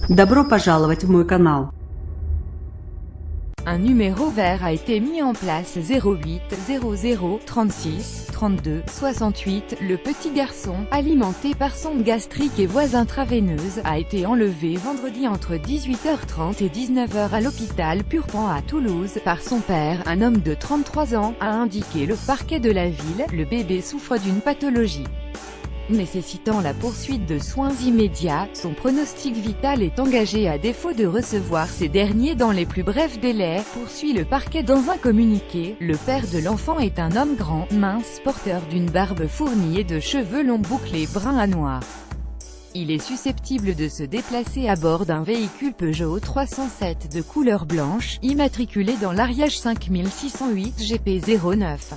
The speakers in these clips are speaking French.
Добро пожаловать в мой канал. Un numéro vert a été mis en place 08 00 36 32 68. Le petit garçon, alimenté par sonde gastrique et voie intraveineuse, a été enlevé vendredi entre 18h30 et 19h à l'hôpital Purpan à Toulouse, par son père, un homme de 33 ans, a indiqué le parquet de la ville. Le bébé souffre d'une pathologie nécessitant la poursuite de soins immédiats. Son pronostic vital est engagé à défaut de recevoir ces derniers dans les plus brefs délais, poursuit le parquet dans un communiqué. Le père de l'enfant est un homme grand, mince, porteur d'une barbe fournie et de cheveux longs bouclés brun à noir. Il est susceptible de se déplacer à bord d'un véhicule Peugeot 307 de couleur blanche, immatriculé dans l'Ariège 5608 GP09.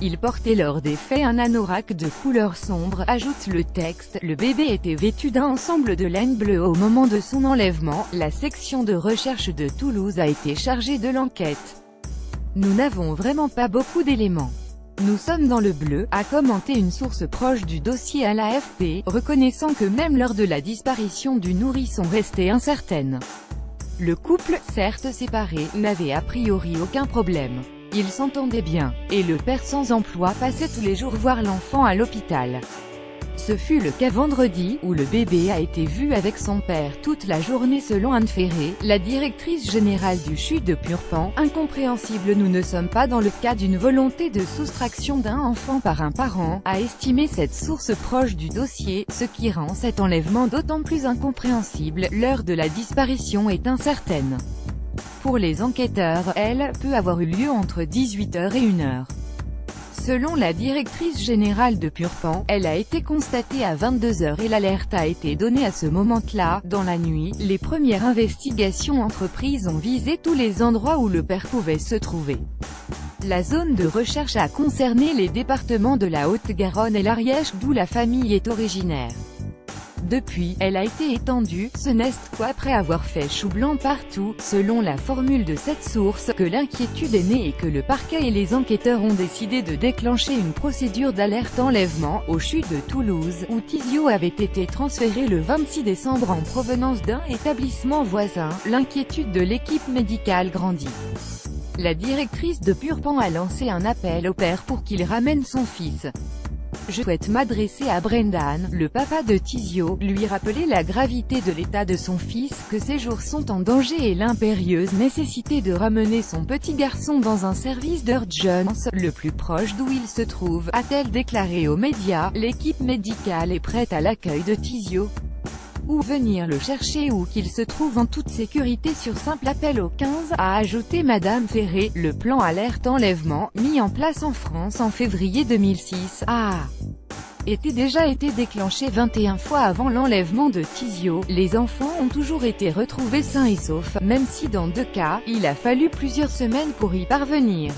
Il portait lors des faits un anorak de couleur sombre, ajoute le texte. Le bébé était vêtu d'un ensemble de laine bleue au moment de son enlèvement. La section de recherche de Toulouse a été chargée de l'enquête. Nous n'avons vraiment pas beaucoup d'éléments. Nous sommes dans le bleu, a commenté une source proche du dossier à l'AFP, reconnaissant que même lors de la disparition du nourrisson restait incertaine. Le couple, certes séparé, n'avait a priori aucun problème. Ils s'entendaient bien, et le père sans emploi passait tous les jours voir l'enfant à l'hôpital. Ce fut le cas vendredi, où le bébé a été vu avec son père toute la journée selon Anne Ferré, la directrice générale du CHU de Purpan. Incompréhensible, nous ne sommes pas dans le cas d'une volonté de soustraction d'un enfant par un parent, a estimé cette source proche du dossier, ce qui rend cet enlèvement d'autant plus incompréhensible. L'heure de la disparition est incertaine. Pour les enquêteurs, elle peut avoir eu lieu entre 18h et 1h. Selon la directrice générale de Purpan, elle a été constatée à 22h et l'alerte a été donnée à ce moment-là. Dans la nuit, les premières investigations entreprises ont visé tous les endroits où le père pouvait se trouver. La zone de recherche a concerné les départements de la Haute-Garonne et l'Ariège, d'où la famille est originaire. Depuis, elle a été étendue, ce n'est quoi après avoir fait chou blanc partout, selon la formule de cette source, que l'inquiétude est née et que le parquet et les enquêteurs ont décidé de déclencher une procédure d'alerte enlèvement, au CHU de Toulouse, où Tizio avait été transféré le 26 décembre en provenance d'un établissement voisin. L'inquiétude de l'équipe médicale grandit. La directrice de Purpan a lancé un appel au père pour qu'il ramène son fils. Je souhaite m'adresser à Brendan, le papa de Tizio, lui rappeler la gravité de l'état de son fils, que ses jours sont en danger et l'impérieuse nécessité de ramener son petit garçon dans un service d'urgence, le plus proche d'où il se trouve, a-t-elle déclaré aux médias. L'équipe médicale est prête à l'accueil de Tizio, ou venir le chercher où qu'il se trouve en toute sécurité sur simple appel au 15, a ajouté Madame Ferré. Le plan alerte enlèvement, mis en place en France en février 2006, a déjà été déclenché 21 fois avant l'enlèvement de Tizio. Les enfants ont toujours été retrouvés sains et saufs, même si dans 2 cas, il a fallu plusieurs semaines pour y parvenir.